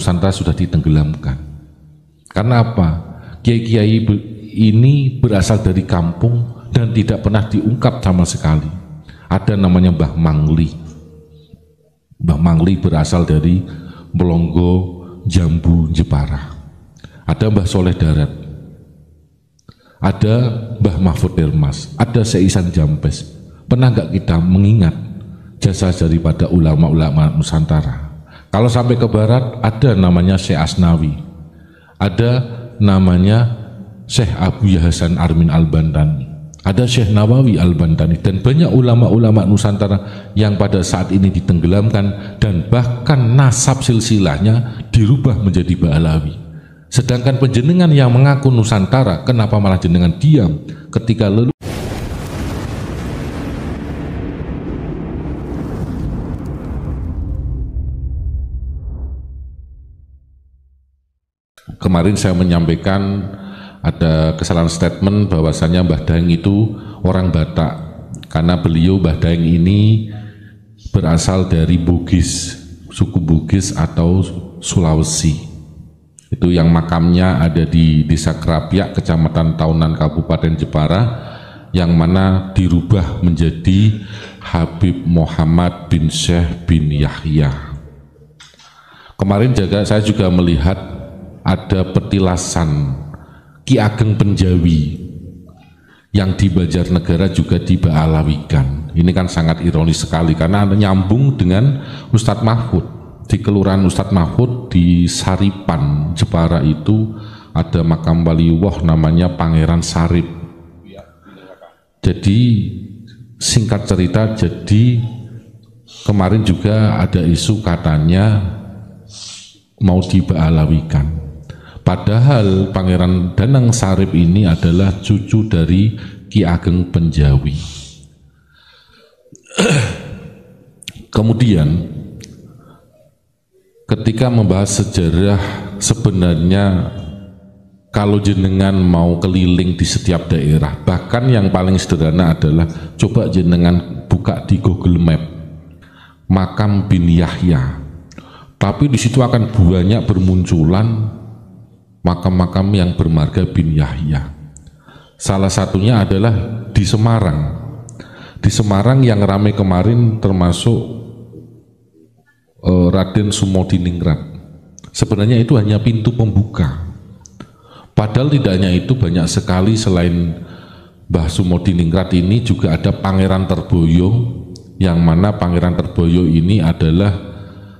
Nusantara sudah ditenggelamkan. Karena apa? Kiai-kiai ini berasal dari kampung dan tidak pernah diungkap sama sekali. Ada namanya Mbah Mangli. Mbah Mangli berasal dari Melonggo, Jambu, Jepara. Ada Mbah Soleh Darat, ada Mbah Mahfud Dermas, ada Seisan Jampes. Pernah nggak kita mengingat jasa daripada ulama-ulama Nusantara? Kalau sampai ke barat, ada namanya Syekh Asnawi, ada namanya Syekh Abu Hasan Armin Al-Bantani, ada Syekh Nawawi Al-Bantani, dan banyak ulama-ulama Nusantara yang pada saat ini ditenggelamkan dan bahkan nasab silsilahnya dirubah menjadi Ba'alawi. Sedangkan penjenengan yang mengaku Nusantara, kenapa malah jenengan diam ketika kemarin saya menyampaikan ada kesalahan statement bahwasanya Mbah Daeng itu orang Batak, karena beliau Mbah Daeng ini berasal dari Bugis, suku Bugis atau Sulawesi. Itu yang makamnya ada di Desa Kerapiak, Kecamatan Taunan, Kabupaten Jepara, yang mana dirubah menjadi Habib Muhammad bin Syekh bin Yahya. Kemarin saya juga melihat ada petilasan Ki Ageng Penjawi yang di Banjarnegara juga diba'alawikan. Ini kan sangat ironis sekali karena nyambung dengan Ustadz Mahfud. Di Kelurahan Ustadz Mahfud di Saripan, Jepara itu ada makam waliullah namanya Pangeran Sarip. Jadi singkat cerita, jadi kemarin juga ada isu katanya mau diba'alawikan. Padahal Pangeran Danang Sarip ini adalah cucu dari Ki Ageng Penjawi. Kemudian ketika membahas sejarah, sebenarnya kalau jenengan mau keliling di setiap daerah, bahkan yang paling sederhana adalah coba jenengan buka di Google Map makam bin Yahya, tapi di situ akan banyak bermunculan makam-makam yang bermarga bin Yahya. Salah satunya adalah di Semarang. Di Semarang yang ramai kemarin termasuk Raden Sumodiningrat. Sebenarnya itu hanya pintu pembuka. Padahal tidak hanya itu, banyak sekali selain Mbah Sumodiningrat ini juga ada Pangeran Terboyo, yang mana Pangeran Terboyo ini adalah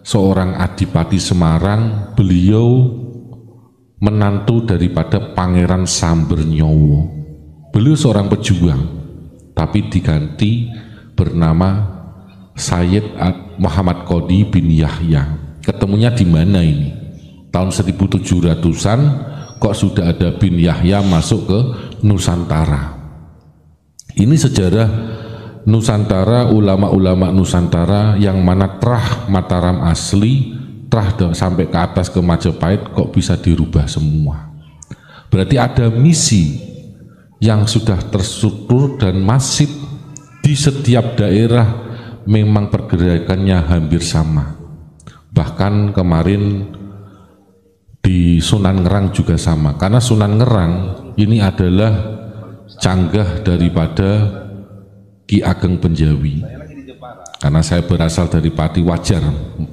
seorang adipati Semarang. Beliau menantu daripada Pangeran Sambernyowo. Beliau seorang pejuang, tapi diganti bernama Sayyid Muhammad Qodi bin Yahya. Ketemunya di mana ini? Tahun 1700-an kok sudah ada bin Yahya masuk ke Nusantara. Ini sejarah Nusantara, ulama-ulama Nusantara yang mana Trah Mataram asli, Trah sampai ke atas ke Majapahit kok bisa dirubah semua. Berarti ada misi yang sudah terstruktur dan masif di setiap daerah, memang pergerakannya hampir sama. Bahkan kemarin di Sunan Ngerang juga sama, karena Sunan Ngerang ini adalah canggah daripada Ki Ageng Penjawi. Karena saya berasal dari Pati, wajar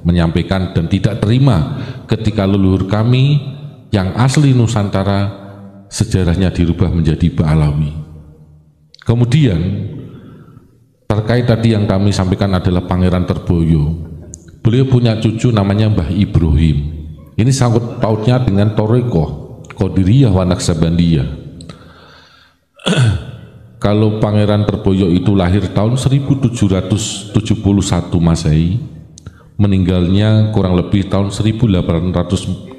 menyampaikan dan tidak terima ketika leluhur kami yang asli Nusantara sejarahnya dirubah menjadi Ba'alawi. Kemudian terkait tadi yang kami sampaikan adalah Pangeran Terboyo. Beliau punya cucu namanya Mbah Ibrahim. Ini sangkut pautnya dengan Thariqah Qadiriyah wa Naqsabandiyah. Kalau Pangeran Terboyo itu lahir tahun 1771 Masehi, meninggalnya kurang lebih tahun 1834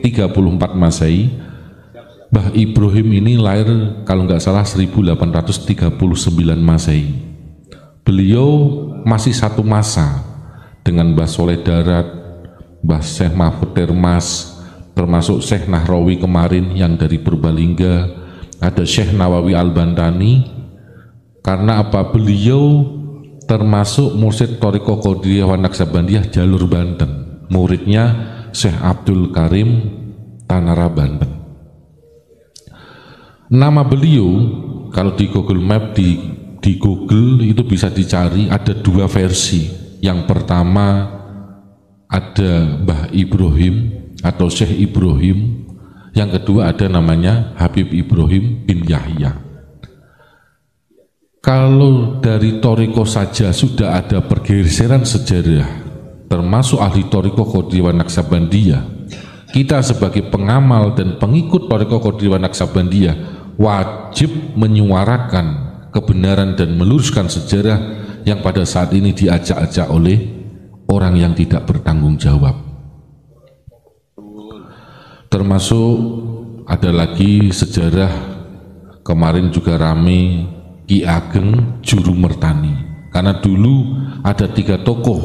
Masehi. Mbah Ibrahim ini lahir kalau nggak salah 1839 Masehi. Beliau masih satu masa dengan Mbah Soleh Darat, Mbah Syekh Mahfud Dermas, termasuk Syekh Nahrawi kemarin yang dari Purbalingga, ada Syekh Nawawi Al-Bantani. Karena apa? Beliau termasuk mursyid Thariqah Qadiriyah wa Naqsabandiyah jalur Banten. Muridnya Syekh Abdul Karim Tanara Banten. Nama beliau kalau di Google Map, di Google itu bisa dicari, ada dua versi. Yang pertama ada Mbah Ibrahim atau Syekh Ibrahim, yang kedua ada namanya Habib Ibrahim bin Yahya. Kalau dari Thariqah saja sudah ada pergeseran sejarah, termasuk ahli Thariqah Qadiriyah Naqsabandiyah. Kita sebagai pengamal dan pengikut Thariqah Qadiriyah Naqsabandiyah wajib menyuarakan kebenaran dan meluruskan sejarah yang pada saat ini diajak-ajak oleh orang yang tidak bertanggung jawab. Termasuk ada lagi sejarah kemarin juga rame Ki Ageng Juru Mertani, karena dulu ada 3 tokoh,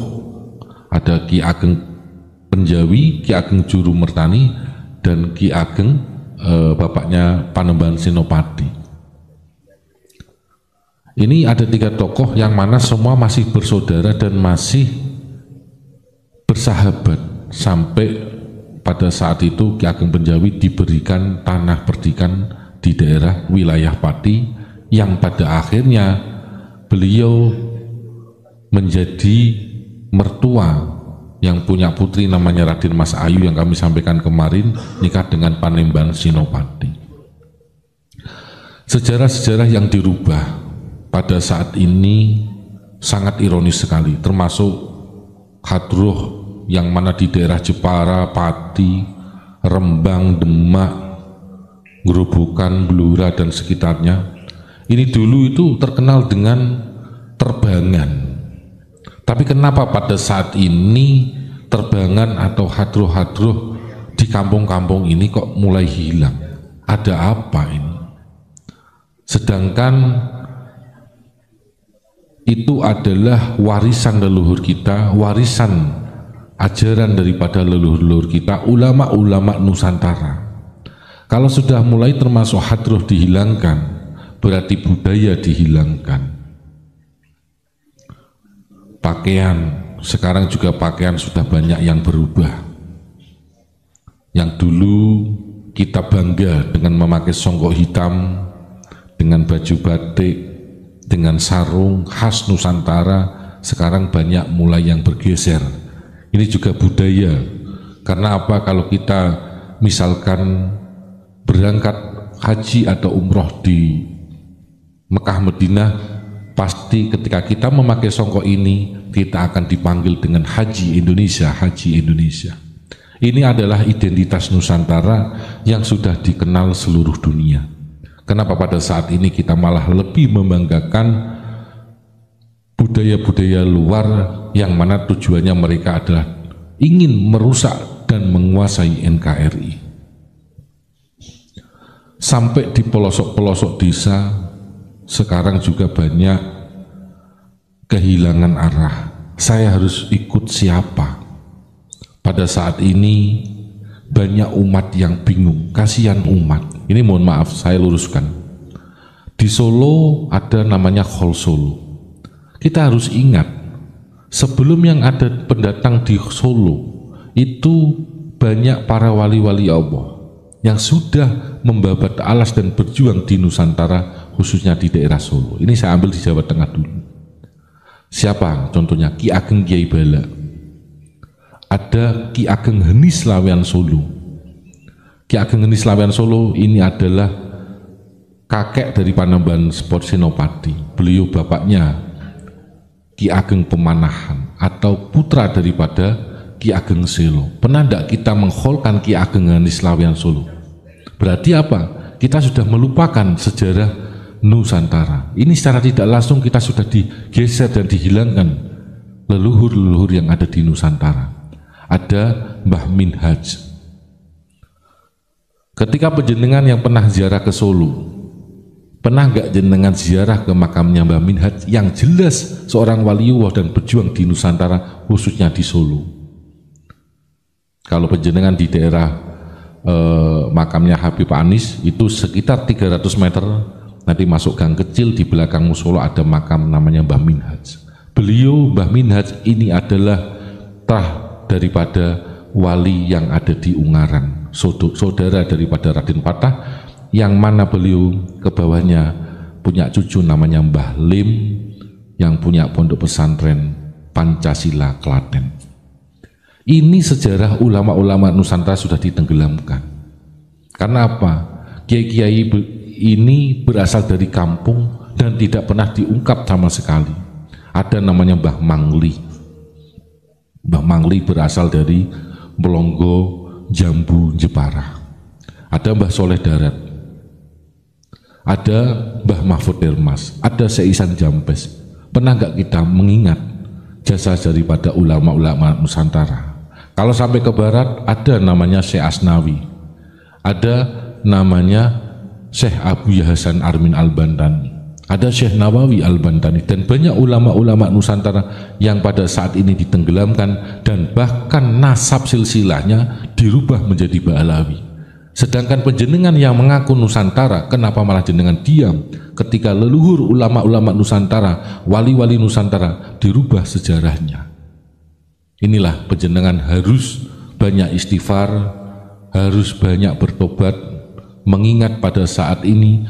ada Ki Ageng Penjawi, Ki Ageng Juru Mertani, dan Ki Ageng bapaknya Panembahan Senopati. Ini ada 3 tokoh yang mana semua masih bersaudara dan masih bersahabat, sampai pada saat itu Ki Ageng Penjawi diberikan tanah perdikan di daerah wilayah Pati, yang pada akhirnya beliau menjadi mertua yang punya putri namanya Raden Mas Ayu yang kami sampaikan kemarin, nikah dengan Panembahan Senopati. Sejarah-sejarah yang dirubah pada saat ini sangat ironis sekali, termasuk hadroh yang mana di daerah Jepara, Pati, Rembang, Demak, Grobogan, Blora dan sekitarnya. Ini dulu itu terkenal dengan terbangan. Tapi kenapa pada saat ini terbangan atau hadroh-hadroh di kampung-kampung ini kok mulai hilang? Ada apa ini? Sedangkan itu adalah warisan leluhur kita, warisan ajaran daripada leluhur-leluhur kita, ulama-ulama Nusantara. Kalau sudah mulai termasuk hadroh dihilangkan, berarti budaya dihilangkan. Pakaian, sekarang juga pakaian sudah banyak yang berubah. Yang dulu kita bangga dengan memakai songkok hitam, dengan baju batik, dengan sarung khas Nusantara, sekarang banyak mulai yang bergeser. Ini juga budaya. Karena apa? Kalau kita misalkan berangkat haji atau umroh di Mekah Madinah, pasti ketika kita memakai songkok ini kita akan dipanggil dengan Haji Indonesia, Haji Indonesia. Ini adalah identitas Nusantara yang sudah dikenal seluruh dunia. Kenapa pada saat ini kita malah lebih membanggakan budaya-budaya luar yang mana tujuannya mereka adalah ingin merusak dan menguasai NKRI. Sampai di pelosok-pelosok desa sekarang juga banyak kehilangan arah. Saya harus ikut siapa? Pada saat ini banyak umat yang bingung, kasihan umat. Ini mohon maaf saya luruskan. Di Solo ada namanya Khol Solo. Kita harus ingat, sebelum yang ada pendatang di Solo itu banyak para wali-wali Allah yang sudah membabat alas dan berjuang di Nusantara, khususnya di daerah Solo. Ini saya ambil di Jawa Tengah dulu. Siapa contohnya? Ki Ageng Kyai Bala, ada Ki Ageng Henis Lawean Solo. Ki Ageng Henis Lawean Solo ini adalah kakek dari Panembahan Senopati. Beliau bapaknya Ki Ageng Pemanahan atau putra daripada Ki Ageng Selo. Pernah tidak kita mengholkan Ki Ageng Henis Lawean Solo? Berarti apa? Kita sudah melupakan sejarah Nusantara. Ini secara tidak langsung kita sudah digeser dan dihilangkan leluhur-leluhur yang ada di Nusantara. Ada Mbah Minhaj. Ketika penjenengan yang pernah ziarah ke Solo, pernah nggak jenengan ziarah ke makamnya Mbah Minhaj yang jelas seorang waliullah dan berjuang di Nusantara, khususnya di Solo? Kalau penjenengan di daerah makamnya Habib Anis itu sekitar 300 meter, nanti masuk gang kecil, di belakang musola ada makam namanya Mbah Minhaj. Beliau Mbah Minhaj ini adalah tah daripada wali yang ada di Ungaran, saudara daripada Raden Patah, yang mana beliau ke bawahnya punya cucu namanya Mbah Lim yang punya pondok pesantren Pancasila Klaten. Ini sejarah ulama-ulama Nusantara sudah ditenggelamkan. Karena apa? Kiai-kiai ini berasal dari kampung dan tidak pernah diungkap sama sekali. Ada namanya Mbah Mangli. Mbah Mangli berasal dari Melonggo, Jambu, Jepara. Ada Mbah Soleh Darat. Ada Mbah Mahfud Dermas. Ada Seisan Jampes. Pernah nggak kita mengingat jasa daripada ulama-ulama Nusantara? Kalau sampai ke barat, ada namanya Syekh Asnawi, ada namanya Syekh Abu Hasan Armin Al-Bantani, ada Syekh Nawawi Al-Bantani, dan banyak ulama-ulama Nusantara yang pada saat ini ditenggelamkan dan bahkan nasab silsilahnya dirubah menjadi Ba'alawi. Sedangkan penjenengan yang mengaku Nusantara, kenapa malah jenengan diam ketika leluhur ulama-ulama Nusantara, wali-wali Nusantara dirubah sejarahnya? Inilah penjenengan harus banyak istighfar, harus banyak bertobat, mengingat pada saat ini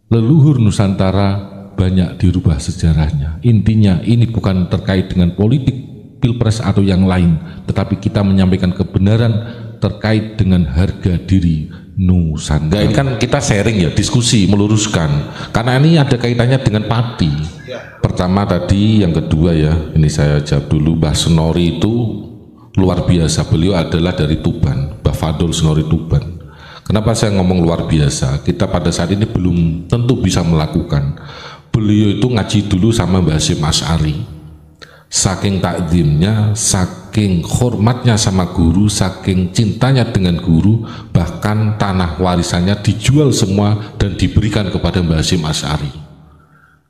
leluhur Nusantara banyak dirubah sejarahnya. Intinya ini bukan terkait dengan politik, pilpres atau yang lain, tetapi kita menyampaikan kebenaran terkait dengan harga diri Nusantara. Ini kan kita sharing ya, diskusi, meluruskan, karena ini ada kaitannya dengan pati. Pertama tadi, yang kedua ya, ini saya jawab dulu. Mbah Senori itu luar biasa, beliau adalah dari Tuban, Mbah Fadul Senori Tuban. Kenapa saya ngomong luar biasa? Kita pada saat ini belum tentu bisa melakukan. Beliau itu ngaji dulu sama Mbah Hasyim Asy'ari. Saking takzimnya, saking hormatnya sama guru, saking cintanya dengan guru, bahkan tanah warisannya dijual semua dan diberikan kepada Mbah Hasyim Asy'ari.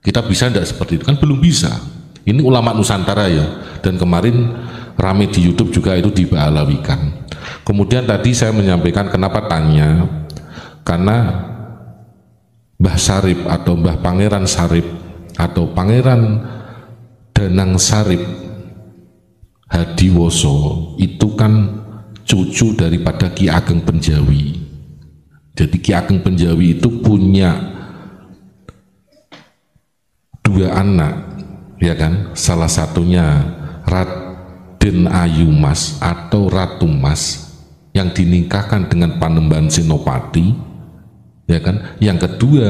Kita bisa tidak seperti itu? Kan belum bisa. Ini ulama Nusantara ya, dan kemarin rame di YouTube juga itu diba'alawikan. Kemudian tadi saya menyampaikan kenapa tanya, karena Mbah Sarip atau Mbah Pangeran Sarip atau Pangeran Danang Sarip Hadiwoso itu kan cucu daripada Ki Ageng Penjawi. Jadi Ki Ageng Penjawi itu punya dua anak, ya kan? Salah satunya Raden Ayumas atau Ratu Mas yang dinikahkan dengan Panembahan Senopati, ya kan? Yang kedua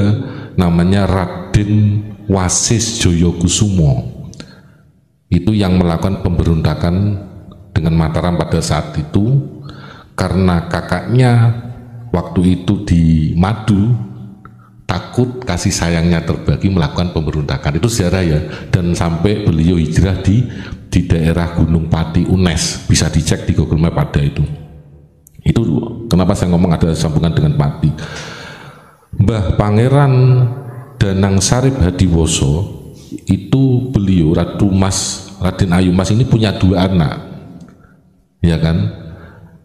namanya Raden Wasis Joyokusumo, itu yang melakukan pemberontakan dengan Mataram pada saat itu karena kakaknya waktu itu di Madu takut kasih sayangnya terbagi melakukan pemberontakan. Itu sejarah ya, dan sampai beliau hijrah di daerah Gunung Pati UNES, bisa dicek di Google Map ada itu kenapa saya ngomong ada sambungan dengan Pati. Mbah Pangeran Danang Sarip Hadiwoso itu beliau Ratu Mas Raden Ayu Mas ini punya dua anak, ya kan?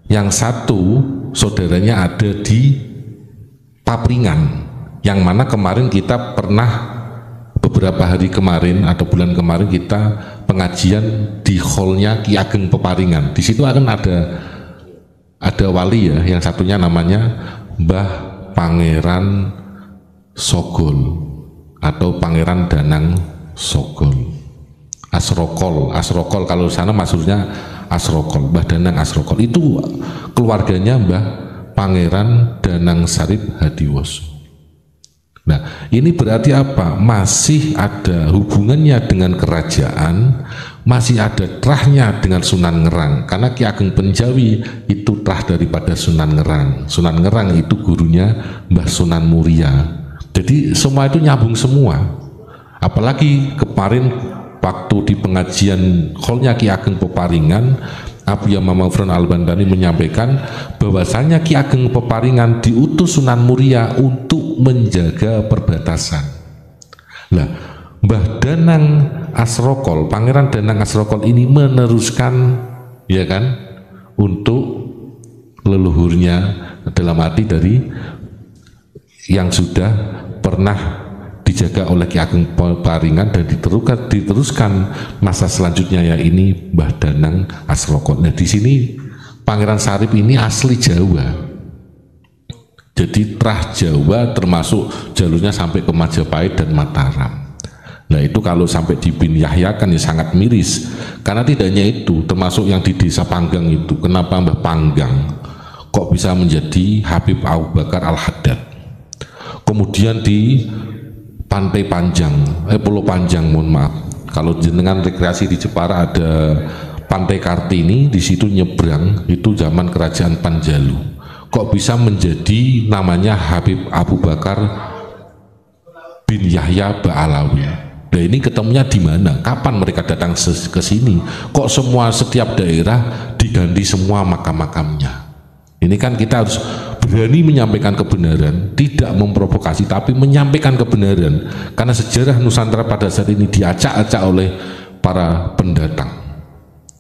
Yang satu saudaranya ada di Papringan, yang mana kemarin kita pernah beberapa hari kemarin atau bulan kemarin kita pengajian di hallnya Ki Ageng Peparingan. Di situ akan ada wali ya, yang satunya namanya Mbah Pangeran Sogol atau Pangeran Danang Sogol. Asrokol kalau sana maksudnya Asrokol, Mbah Danang Asrokol itu keluarganya Mbah Pangeran Danang Sarip Hadiwoso. Nah, ini berarti apa? Masih ada hubungannya dengan kerajaan, masih ada terahnya dengan Sunan Ngerang, karena Ki Ageng Penjawi itu terah daripada Sunan Ngerang. Sunan Ngerang itu gurunya Mbah Sunan Muria. Jadi semua itu nyambung semua. Apalagi kemarin waktu di pengajian hallnya Ki Ageng Peparingan, Abu Yama Mafron Al-Bantani menyampaikan bahwasanya Ki Ageng Peparingan diutus Sunan Muria untuk menjaga perbatasan. Nah, Mbah Danang Asrokol, Pangeran Danang Asrokol ini meneruskan, ya kan, untuk leluhurnya dalam arti dari yang sudah pernah dijaga oleh Ki Ageng Peparingan dan diteruskan masa selanjutnya, ya ini Mbah Danang Asrokol. Nah, di sini Pangeran Sarip ini asli Jawa, jadi trah Jawa, termasuk jalurnya sampai ke Majapahit dan Mataram. Nah itu kalau sampai di Bin Yahya kan ya sangat miris, karena tidak hanya itu, termasuk yang di desa Panggang itu, kenapa Mbah Panggang kok bisa menjadi Habib Abu Bakar Al-Haddad. Kemudian di Pantai Panjang, Pulau Panjang, mohon maaf, kalau jenengan rekreasi di Jepara ada Pantai Kartini, di situ nyebrang, itu zaman kerajaan Panjalu. Kok bisa menjadi namanya Habib Abu Bakar bin Yahya Ba'alawi? Nah ini ketemunya di mana? Kapan mereka datang ke sini? Kok semua setiap daerah diganti semua makam-makamnya? Ini kan kita harus berani menyampaikan kebenaran, tidak memprovokasi, tapi menyampaikan kebenaran. Karena sejarah Nusantara pada saat ini diacak-acak oleh para pendatang.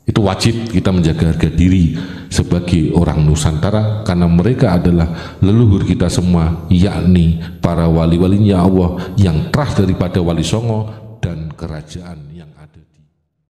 Itu wajib kita menjaga harga diri sebagai orang Nusantara, karena mereka adalah leluhur kita semua, yakni para wali-walinya Allah yang terah daripada Wali Songo dan kerajaan yang ada.